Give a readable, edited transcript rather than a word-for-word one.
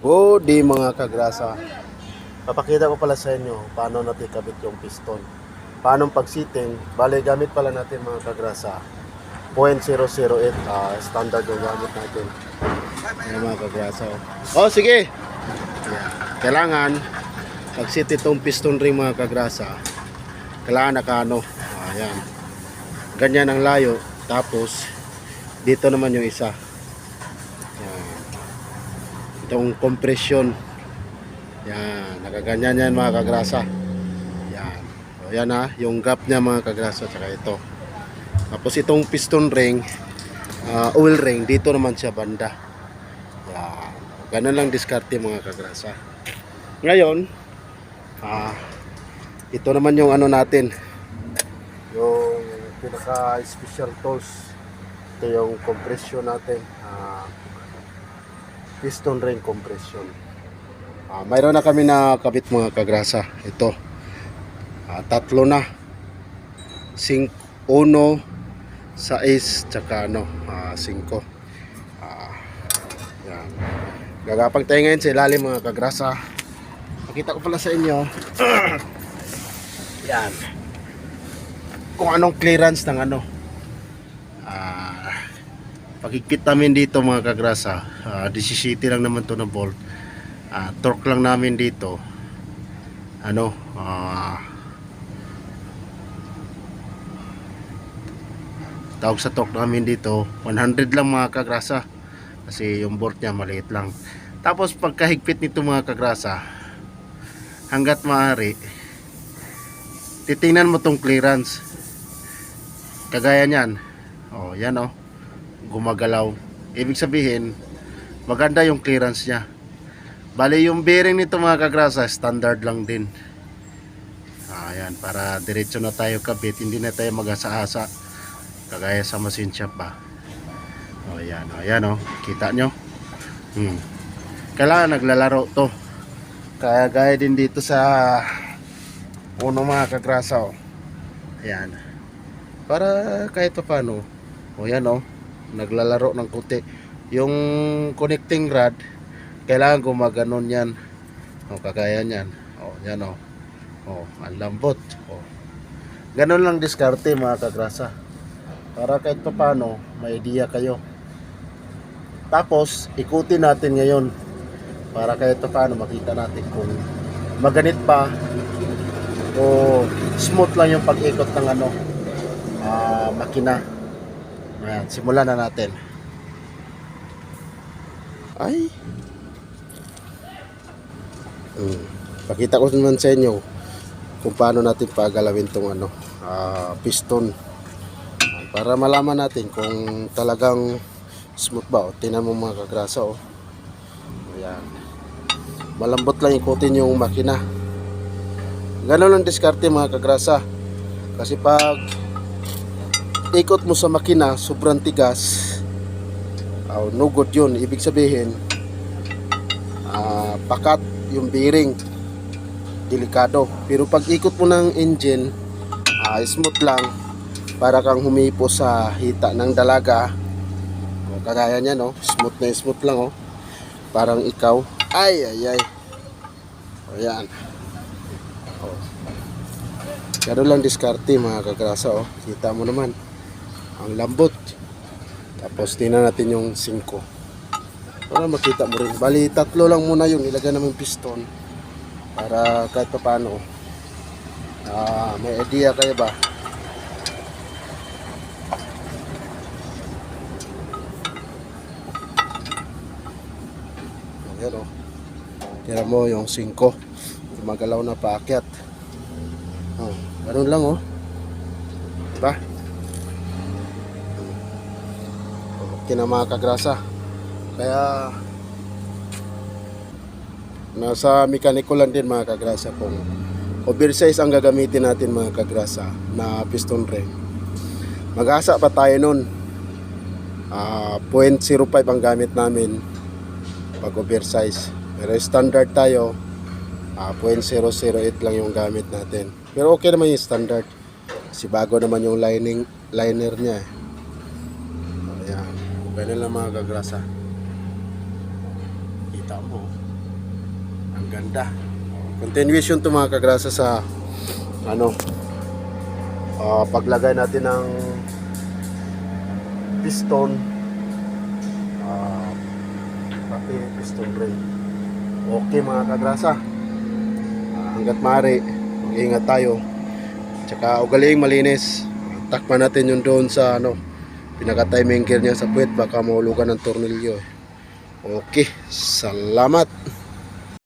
Good day mga kagrasa. Papakita ko pala sa inyo paano natin kabit yung piston. Paano pag-sitting, bale gamit pala natin mga kagrasa. 0.008 standard yung gamit natin. Ayan mga kagrasa. Oh sige! Ayan. Kailangan pag-sit itong piston ring mga kagrasa. Kailangan nakaano. Ayan. Ganyan ang layo. Tapos dito naman yung isa. Itong compression. Yan, nakaganyan yan mga kagrasa. Yan. O yan ha, yung gap niya mga kagrasa, tsaka ito. Tapos itong piston ring, oil ring, dito naman siya banda. Yan. Ganun lang diskarte mga kagrasa. Ngayon, ito naman yung ano natin. Yung pinaka special tools. Ito yung compression natin. Piston ring compression. Mayroon na kami na kabit mga kagrasa. Ito. Tatlo na. 1, 6, tsaka 5. Yan. Gagapang tayo ngayon sa ilalim mga kagrasa. Pakita ko pala sa inyo. Yan. Kung anong clearance ng ano. Pagkikit namin dito mga kagrasa, 17 lang naman to na bolt. Torque lang namin dito tawag sa torque namin dito 100 lang mga kagrasa, kasi yung bolt niya maliit lang. Tapos pagkahigpit nito mga kagrasa, hanggat maaari titingnan mo tong clearance, kagaya nyan. Yan gumagalaw, ibig sabihin maganda yung clearance nya. Bali yung bearing nito mga kagrasa standard lang din. Ayan, para diretso na tayo kabit, hindi na tayo mag-asa-asa kagaya sa machine shop ba. Ayan, kita nyo. Kailangan naglalaro to, kaya gaya din dito sa uno mga kagrasa. Ayan, para kahit pa paano. Yan naglalaro ng kuti. Yung connecting rod kailangan gumaganon yan. Kagaya yan. Yan ang lambot. Ganon lang diskarte mga kagrasa, para kahit pa paano may idea kayo. Tapos ikutin natin ngayon para kahit pa paano makita natin kung maganit pa o smooth lang yung pag-ikot ng makina. Ayan, simulan na natin. Pakita ko naman sa inyo kung paano natin pagalawin tong piston, para malaman natin kung talagang smooth ba. Tingnan mo mga kagrasa. Ayan, malambot lang ikutin yung makina. Ganun lang diskarte mga kagrasa, kasi pag ikot mo sa makina sobrang tigas, no good yun. Ibig sabihin pakat yung bearing, delikado. Pero pag ikot mo ng engine, smooth lang, para kang humipo sa hita ng dalaga. Kagaya niya smooth na smooth lang parang ikaw. Ayan. Gano'n lang diskarte mga kagrasa. Kita mo naman ang lambot. Tapos tingnan natin yung 5 para makita mo rin. Bali 3 lang muna yung ilagay namin piston, para kahit pa paano may idea kayo ba. Ayan tira mo yung 5 gumagalaw na paakyat. Ganun lang diba? Okay na mga kagrasa. Kaya nasa mekaniko lang din mga kagrasa kung oversize ang gagamitin natin mga kagrasa na piston ring. Mag-asa pa tayo nun. 0.05 ang gamit namin pag oversize, pero standard tayo 0.008 lang yung gamit natin. Pero okay naman yung standard, kasi bago naman yung liner nya. Ayan, ganun lang mga kagrasa. Kita mo Ang ganda. Continuation to mga kagrasa sa ano, paglagay natin ng piston, pati piston ring. Okay mga kagrasa, hanggat maaari mag-ingat tayo, tsaka ugaling malinis. Takpan natin yun doon sa ano, pinaka timing gear niya sa puwet, baka mahulugan ng tornilyo. Okay, salamat.